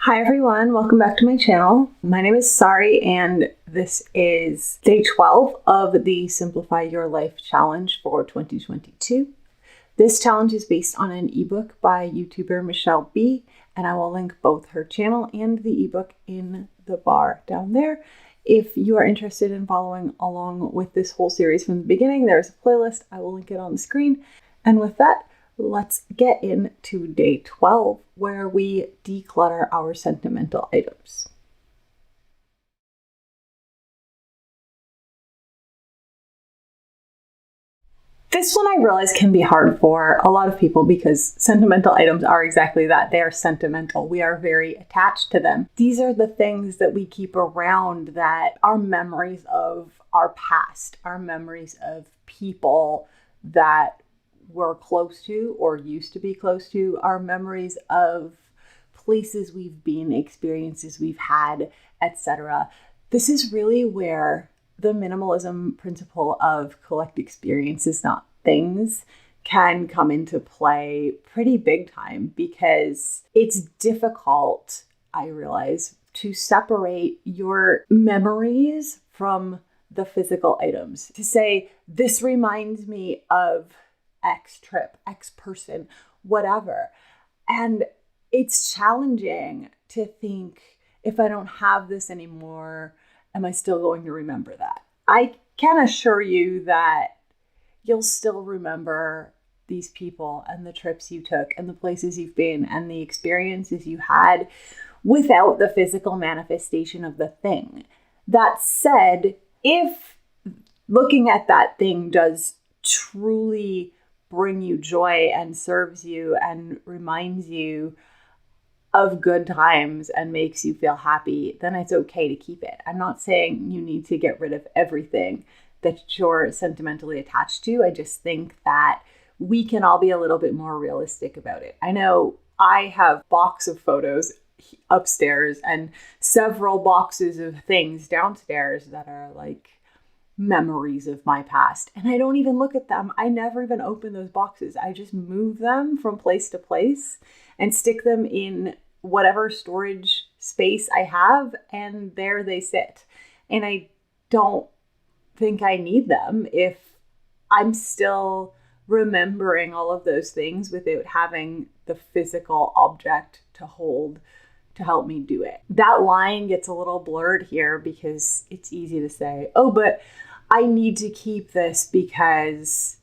Hi everyone, welcome back to my channel. My name is Sari and this is day 12 of the Simplify Your Life challenge for 2022. This challenge is based on an ebook by YouTuber muchelleb, and I will link both her channel and the ebook in the bar down there. If you are interested in following along with this whole series from the beginning, there's a playlist. I will link it on the screen. And with that, let's get into day 12, where we declutter our sentimental items. This one I realize can be hard for a lot of people because sentimental items are exactly that. They are sentimental. We are very attached to them. These are the things that we keep around that are memories of our past, our memories of people that we're close to or used to be close to, our memories of places we've been, experiences we've had, etc. This is really where the minimalism principle of collect experiences, not things, can come into play pretty big time, because it's difficult, I realize, to separate your memories from the physical items. To say, this reminds me of X trip, X person, whatever. And it's challenging to think, if I don't have this anymore, am I still going to remember that? I can assure you that you'll still remember these people and the trips you took and the places you've been and the experiences you had without the physical manifestation of the thing. That said, if looking at that thing does truly bring you joy and serves you and reminds you of good times and makes you feel happy, then it's okay to keep it. I'm not saying you need to get rid of everything that you're sentimentally attached to. I just think that we can all be a little bit more realistic about it. I know I have a box of photos upstairs and several boxes of things downstairs that are like memories of my past, and I don't even look at them. I never even open those boxes. I just move them from place to place and stick them in whatever storage space I have, and there they sit. And I don't think I need them if I'm still remembering all of those things without having the physical object to hold to help me do it. That line gets a little blurred here because it's easy to say, oh, but I need to keep this because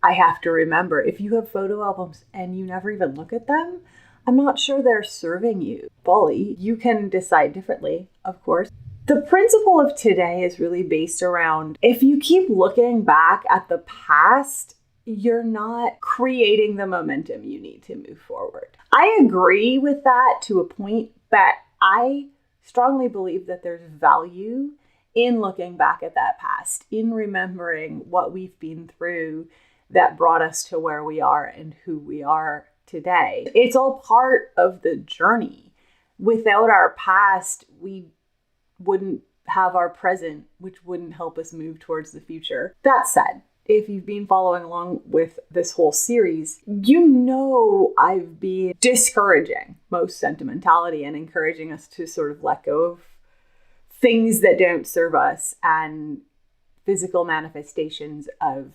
I have to remember. If you have photo albums and you never even look at them, I'm not sure they're serving you fully. You can decide differently, of course. The principle of today is really based around, if you keep looking back at the past, you're not creating the momentum you need to move forward. I agree with that to a point, but I strongly believe that there's value in looking back at that past, in remembering what we've been through that brought us to where we are and who we are today. It's all part of the journey. Without our past, we wouldn't have our present, which wouldn't help us move towards the future. That said, if you've been following along with this whole series, you know I've been discouraging most sentimentality and encouraging us to sort of let go of things that don't serve us and physical manifestations of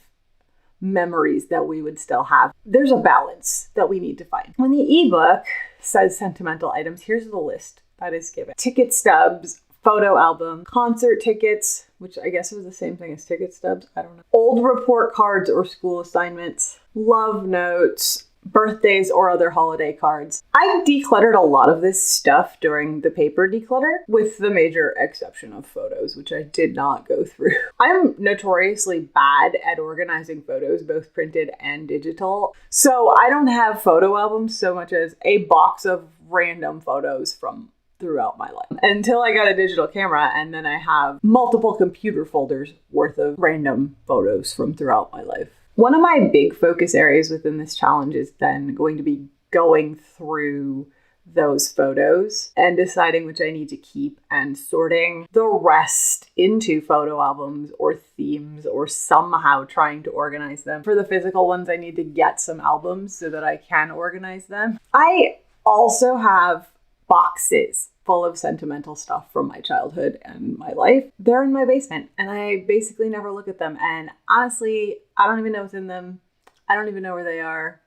memories that we would still have. There's a balance that we need to find. When the ebook says sentimental items, here's the list that is given. Ticket stubs, photo album, concert tickets, which I guess was the same thing as ticket stubs, I don't know. Old report cards or school assignments, love notes, birthdays or other holiday cards. I decluttered a lot of this stuff during the paper declutter, with the major exception of photos, which I did not go through. I'm notoriously bad at organizing photos, both printed and digital. So I don't have photo albums so much as a box of random photos from throughout my life until I got a digital camera, and then I have multiple computer folders worth of random photos from throughout my life. One of my big focus areas within this challenge is then going to be going through those photos and deciding which I need to keep and sorting the rest into photo albums or themes or somehow trying to organize them. For the physical ones, I need to get some albums so that I can organize them. I also have boxes full of sentimental stuff from my childhood and my life. They're in my basement and I basically never look at them. And honestly, I don't even know what's in them. I don't even know where they are.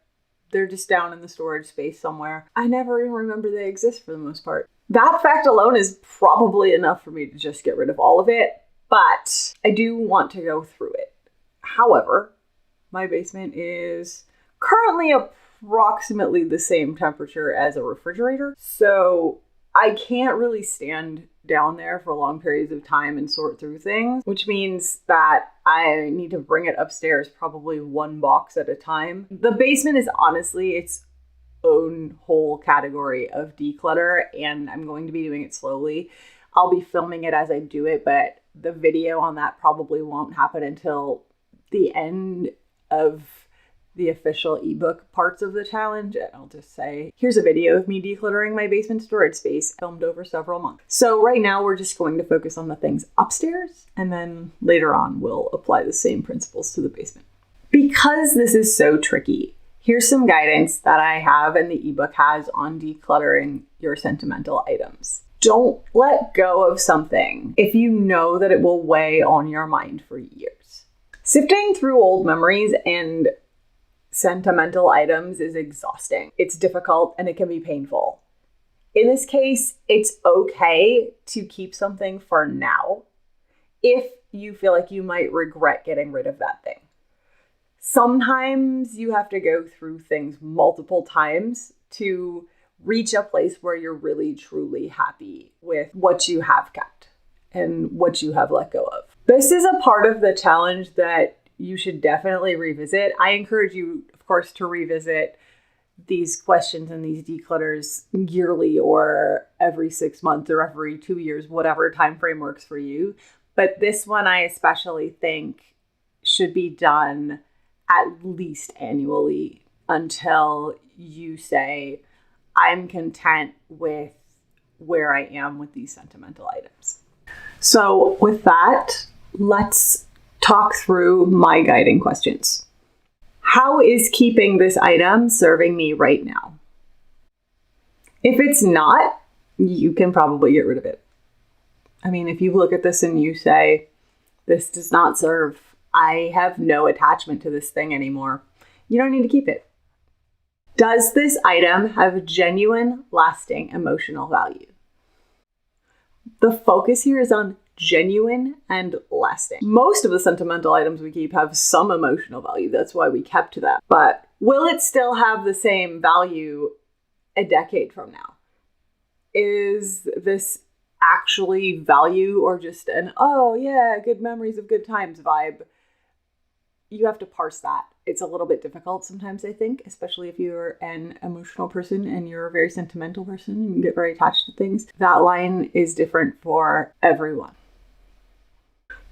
They're just down in the storage space somewhere. I never even remember they exist for the most part. That fact alone is probably enough for me to just get rid of all of it, but I do want to go through it. However, my basement is currently approximately the same temperature as a refrigerator, so I can't really stand down there for long periods of time and sort through things, which means that I need to bring it upstairs probably one box at a time. The basement is honestly its own whole category of declutter, and I'm going to be doing it slowly. I'll be filming it as I do it, but the video on that probably won't happen until the end of the official ebook parts of the challenge. And I'll just say, here's a video of me decluttering my basement storage space, filmed over several months. So right now we're just going to focus on the things upstairs, and then later on we'll apply the same principles to the basement. Because this is so tricky, here's some guidance that I have and the ebook has on decluttering your sentimental items. Don't let go of something if you know that it will weigh on your mind for years. Sifting through old memories and sentimental items is exhausting. It's difficult and it can be painful. In this case, it's okay to keep something for now if you feel like you might regret getting rid of that thing. Sometimes you have to go through things multiple times to reach a place where you're really truly happy with what you have kept and what you have let go of. This is a part of the challenge that you should definitely revisit. I encourage you, of course, to revisit these questions and these declutters yearly or every 6 months or every 2 years, whatever time frame works for you. But this one I especially think should be done at least annually until you say, I'm content with where I am with these sentimental items. So with that, let's talk through my guiding questions. How is keeping this item serving me right now? If it's not, you can probably get rid of it. I mean, if you look at this and you say, this does not serve, I have no attachment to this thing anymore, you don't need to keep it. Does this item have genuine, lasting emotional value? The focus here is on genuine and lasting. Most of the sentimental items we keep have some emotional value. That's why we kept them. But will it still have the same value a decade from now? Is this actually value or just an, oh yeah, good memories of good times vibe? You have to parse that. It's a little bit difficult sometimes, I think, especially if you're an emotional person and you're a very sentimental person and you get very attached to things. That line is different for everyone.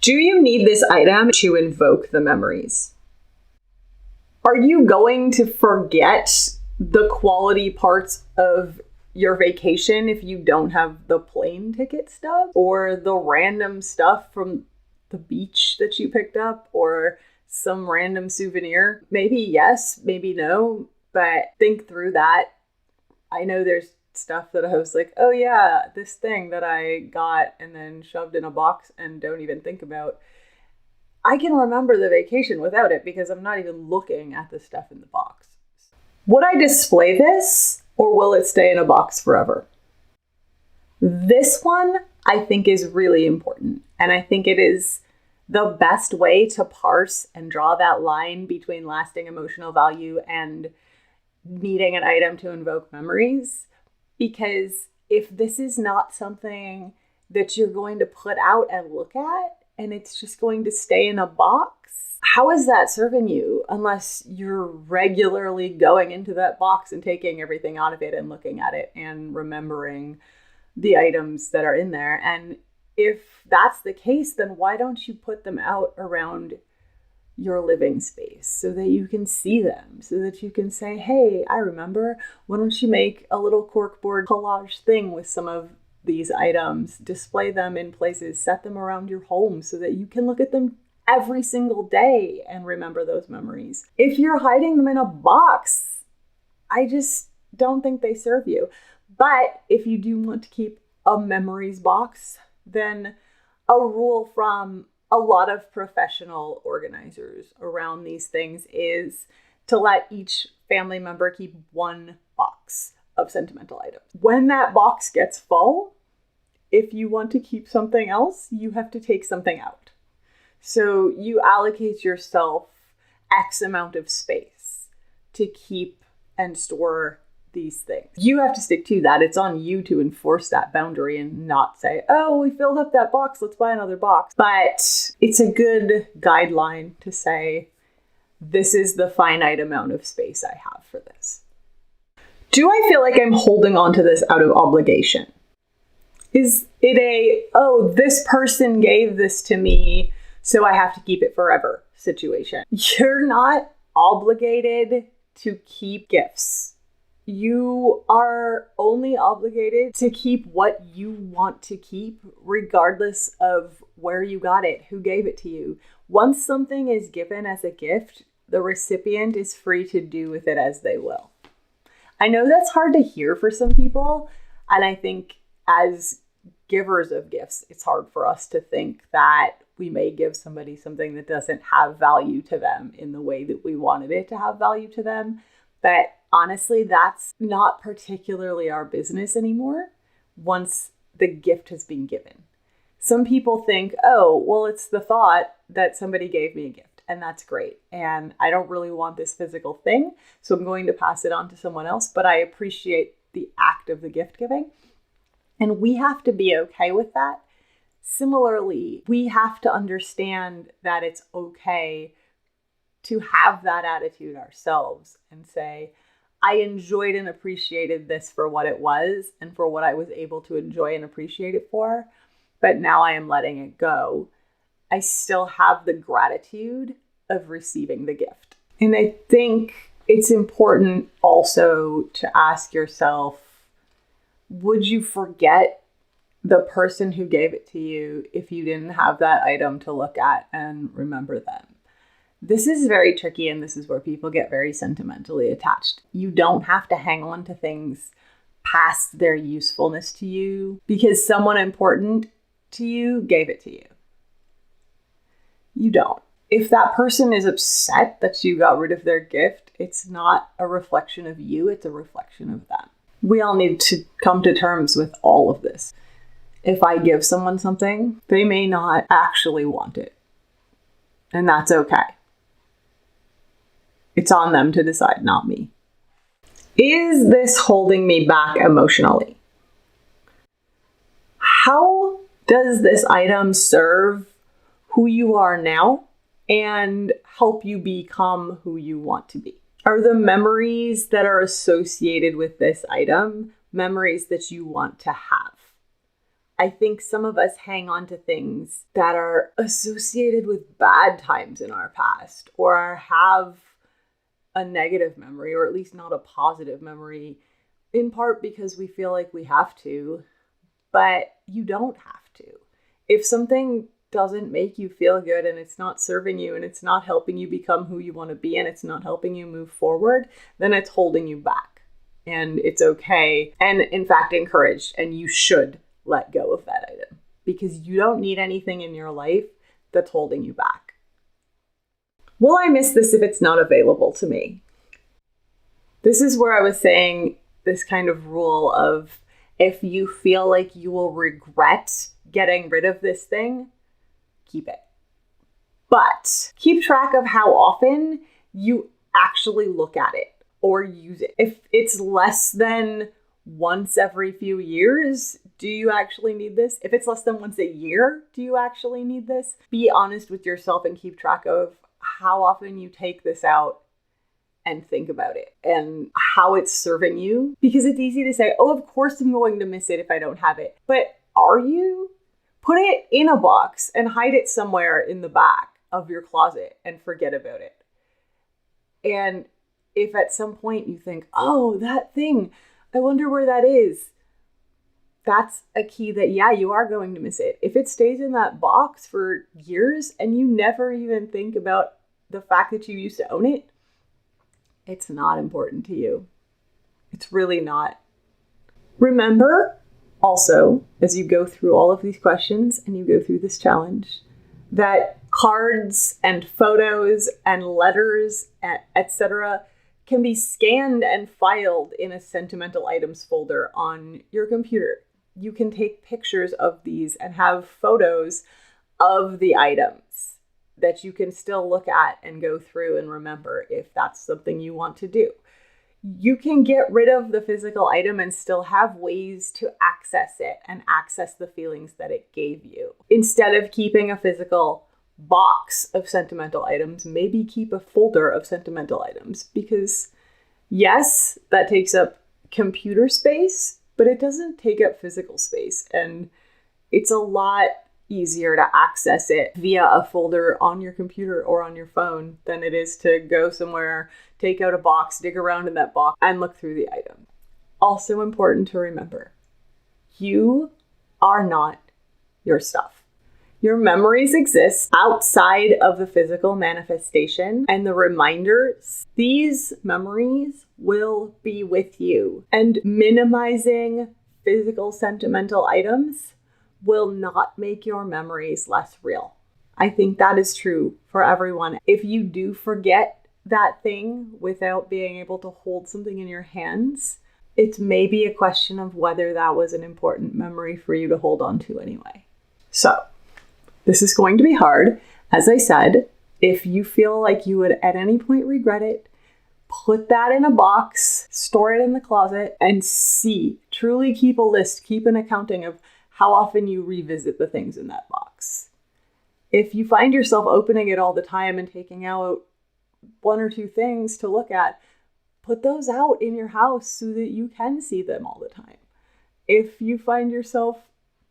Do you need this item to invoke the memories? Are you going to forget the quality parts of your vacation if you don't have the plane ticket stuff or the random stuff from the beach that you picked up or some random souvenir? Maybe yes, maybe no, but think through that. I know there's stuff that I was like, oh yeah, this thing that I got and then shoved in a box and don't even think about. I can remember the vacation without it because I'm not even looking at the stuff in the box. Would I display this or will it stay in a box forever? This one I think is really important, and I think it is the best way to parse and draw that line between lasting emotional value and needing an item to invoke memories. Because if this is not something that you're going to put out and look at, and it's just going to stay in a box, how is that serving you unless you're regularly going into that box and taking everything out of it and looking at it and remembering the items that are in there? And if that's the case, then why don't you put them out around your living space so that you can see them, so that you can say, hey, I remember, why don't you make a little corkboard collage thing with some of these items, display them in places, set them around your home so that you can look at them every single day and remember those memories. If you're hiding them in a box, I just don't think they serve you. But if you do want to keep a memories box, then a rule from a lot of professional organizers around these things is to let each family member keep one box of sentimental items. When that box gets full, if you want to keep something else, you have to take something out. So you allocate yourself X amount of space to keep and store these things. You have to stick to that. It's on you to enforce that boundary and not say, oh, we filled up that box, let's buy another box. But it's a good guideline to say, this is the finite amount of space I have for this. Do I feel like I'm holding on to this out of obligation? Is it oh, this person gave this to me, so I have to keep it forever situation? You're not obligated to keep gifts. You are only obligated to keep what you want to keep, regardless of where you got it, who gave it to you. Once something is given as a gift, the recipient is free to do with it as they will. I know that's hard to hear for some people, and I think as givers of gifts, it's hard for us to think that we may give somebody something that doesn't have value to them in the way that we wanted it to have value to them. But honestly, that's not particularly our business anymore once the gift has been given. Some people think, oh, well, it's the thought that somebody gave me a gift, and that's great. And I don't really want this physical thing, so I'm going to pass it on to someone else, but I appreciate the act of the gift giving. And we have to be okay with that. Similarly, we have to understand that it's okay to have that attitude ourselves and say, I enjoyed and appreciated this for what it was and for what I was able to enjoy and appreciate it for, but now I am letting it go. I still have the gratitude of receiving the gift. And I think it's important also to ask yourself, would you forget the person who gave it to you if you didn't have that item to look at and remember them? This is very tricky, and this is where people get very sentimentally attached. You don't have to hang on to things past their usefulness to you because someone important to you gave it to you. You don't. If that person is upset that you got rid of their gift, it's not a reflection of you, it's a reflection of them. We all need to come to terms with all of this. If I give someone something, they may not actually want it. And that's okay. It's on them to decide, not me. Is this holding me back emotionally? How does this item serve who you are now and help you become who you want to be? Are the memories that are associated with this item memories that you want to have? I think some of us hang on to things that are associated with bad times in our past or have a negative memory, or at least not a positive memory, in part because we feel like we have to, but you don't have to. If something doesn't make you feel good and it's not serving you and it's not helping you become who you want to be and it's not helping you move forward, then it's holding you back. And it's okay. And in fact, encouraged. And you should let go of that item because you don't need anything in your life that's holding you back. Will I miss this if it's not available to me? This is where I was saying this kind of rule of if you feel like you will regret getting rid of this thing, keep it. But keep track of how often you actually look at it or use it. If it's less than once every few years, do you actually need this? If it's less than once a year, do you actually need this? Be honest with yourself and keep track of how often you take this out and think about it and how it's serving you. Because it's easy to say, oh, of course I'm going to miss it if I don't have it. But are you? Put it in a box and hide it somewhere in the back of your closet and forget about it. And if at some point you think, oh, that thing, I wonder where that is, that's a key that, yeah, you are going to miss it. If it stays in that box for years and you never even think about the fact that you used to own it, it's not important to you. It's really not. Remember also, as you go through all of these questions and you go through this challenge, that cards and photos and letters, etc., can be scanned and filed in a sentimental items folder on your computer. You can take pictures of these and have photos of the items that you can still look at and go through and remember if that's something you want to do. You can get rid of the physical item and still have ways to access it and access the feelings that it gave you. Instead of keeping a physical box of sentimental items, maybe keep a folder of sentimental items, because yes, that takes up computer space, but it doesn't take up physical space. And it's a lot easier to access it via a folder on your computer or on your phone than it is to go somewhere, take out a box, dig around in that box, and look through the item. Also important to remember, you are not your stuff. Your memories exist outside of the physical manifestation and the reminders. These memories will be with you. And minimizing physical sentimental items will not make your memories less real. I think that is true for everyone. If you do forget that thing without being able to hold something in your hands, it's maybe a question of whether that was an important memory for you to hold on to anyway. So, this is going to be hard. As I said, if you feel like you would at any point regret it, put that in a box, store it in the closet, and truly keep a list, keep an accounting of how often you revisit the things in that box. If you find yourself opening it all the time and taking out one or two things to look at, put those out in your house so that you can see them all the time. If you find yourself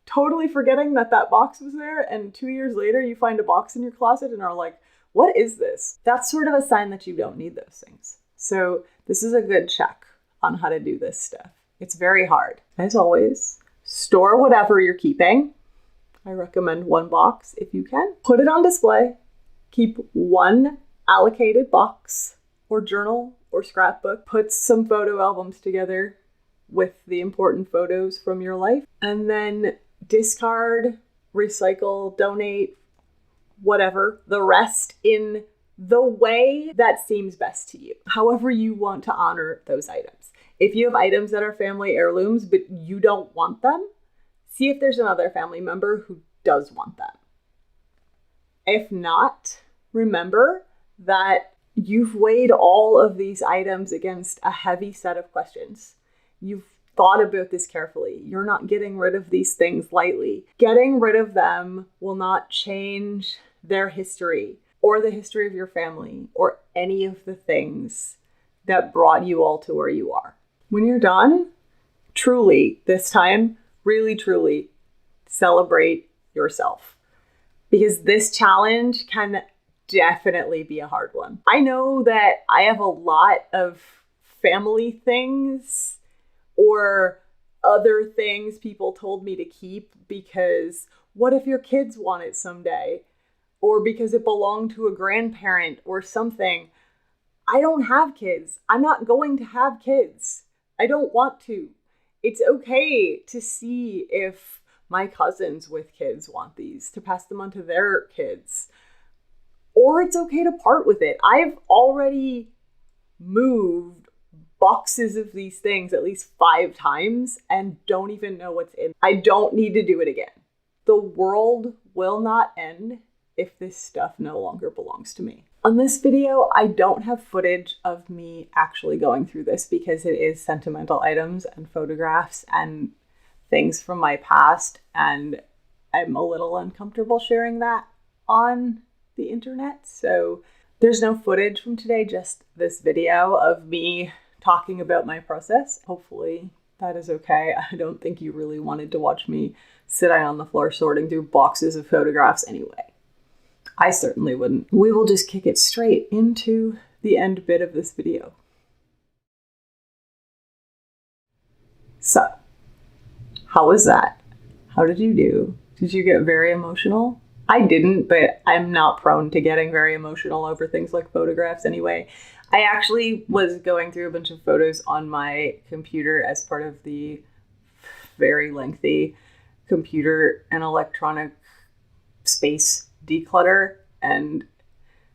totally forgetting that box was there, and 2 years later you find a box in your closet and are like, what is this? That's sort of a sign that you don't need those things. So this is a good check on how to do this stuff. It's very hard. As always, store whatever you're keeping. I recommend one box if you can. Put it on display. Keep one allocated box or journal or scrapbook. Put some photo albums together with the important photos from your life. And then discard, recycle, donate, whatever, the rest in the way that seems best to you. However you want to honor those items. If you have items that are family heirlooms, but you don't want them, see if there's another family member who does want them. If not, remember that you've weighed all of these items against a heavy set of questions. You've thought about this carefully. You're not getting rid of these things lightly. Getting rid of them will not change their history or the history of your family or any of the things that brought you all to where you are. When you're done, truly, this time, really truly celebrate yourself, because this challenge can definitely be a hard one. I know that I have a lot of family things or other things people told me to keep because what if your kids want it someday? Or because it belonged to a grandparent or something. I don't have kids. I'm not going to have kids. I don't want to. It's okay to see if my cousins with kids want these, to pass them on to their kids. Or it's okay to part with it. I've already moved boxes of these things at least 5 times and don't even know what's in. I don't need to do it again. The world will not end if this stuff no longer belongs to me. On this video, I don't have footage of me actually going through this because it is sentimental items and photographs and things from my past, and I'm a little uncomfortable sharing that on the internet. So there's no footage from today, just this video of me talking about my process. Hopefully that is okay. I don't think you really wanted to watch me sit on the floor sorting through boxes of photographs anyway. I certainly wouldn't. We will just kick it straight into the end bit of this video. So, how was that? How did you do? Did you get very emotional? I didn't, but I'm not prone to getting very emotional over things like photographs anyway. I actually was going through a bunch of photos on my computer as part of the very lengthy computer and electronic space declutter, and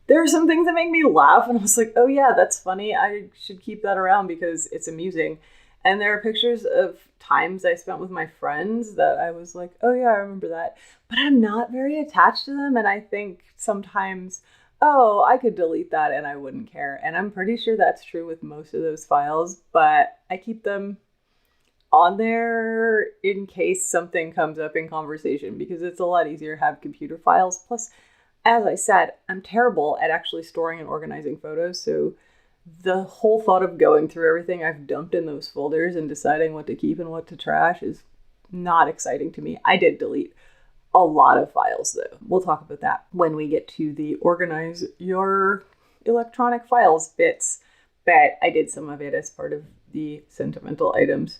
there are some things that make me laugh, and I was like, oh yeah, that's funny. I should keep that around because it's amusing. And there are pictures of times I spent with my friends that I was like, oh yeah, I remember that. But I'm not very attached to them, and I think sometimes, oh, I could delete that and I wouldn't care. And I'm pretty sure that's true with most of those files, but I keep them on there in case something comes up in conversation, because it's a lot easier to have computer files. Plus, as I said, I'm terrible at actually storing and organizing photos, so the whole thought of going through everything I've dumped in those folders and deciding what to keep and what to trash is not exciting to me. I did delete a lot of files, though. We'll talk about that when we get to the organize your electronic files bits, but I did some of it as part of the sentimental items.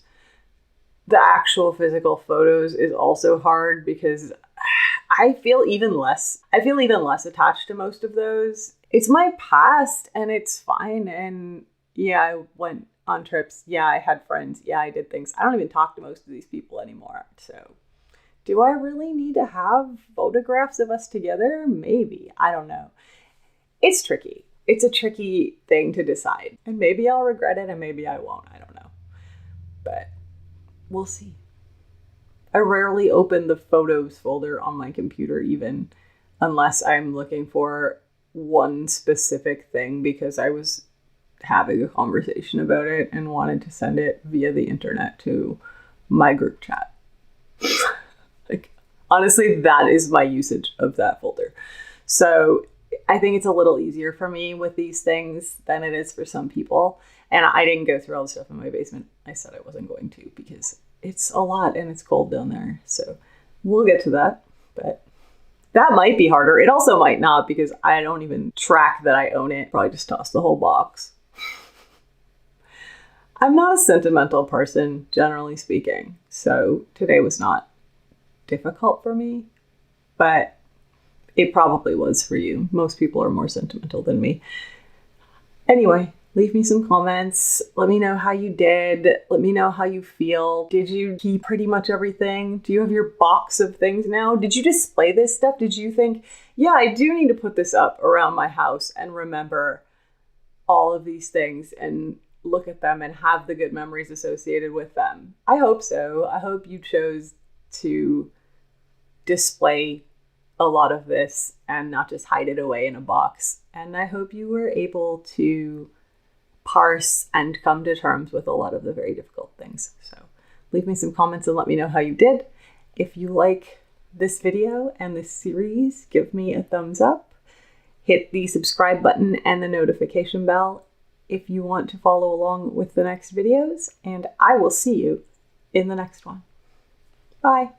The actual physical photos is also hard because I feel even less attached to most of those. It's my past and it's fine. And yeah, I went on trips. Yeah, I had friends. Yeah, I did things. I don't even talk to most of these people anymore. So do I really need to have photographs of us together? Maybe. I don't know. It's tricky. It's a tricky thing to decide. And maybe I'll regret it and maybe I won't. I don't know. But we'll see. I rarely open the photos folder on my computer even, unless I'm looking for one specific thing because I was having a conversation about it and wanted to send it via the internet to my group chat. Like, honestly, that is my usage of that folder. So I think it's a little easier for me with these things than it is for some people. And I didn't go through all the stuff in my basement. I said I wasn't going to because it's a lot and it's cold down there. So we'll get to that. But that might be harder. It also might not because I don't even track that I own it. Probably just toss the whole box. I'm not a sentimental person, generally speaking. So today was not difficult for me, but it probably was for you. Most people are more sentimental than me. Anyway, leave me some comments. Let me know how you did. Let me know how you feel. Did you keep pretty much everything? Do you have your box of things now? Did you display this stuff? Did you think, yeah, I do need to put this up around my house and remember all of these things and look at them and have the good memories associated with them? I hope so. I hope you chose to display a lot of this and not just hide it away in a box. And I hope you were able to parse and come to terms with a lot of the very difficult things. So leave me some comments and let me know how you did. If you like this video and this series, give me a thumbs up. Hit the subscribe button and the notification bell if you want to follow along with the next videos. And I will see you in the next one. Bye.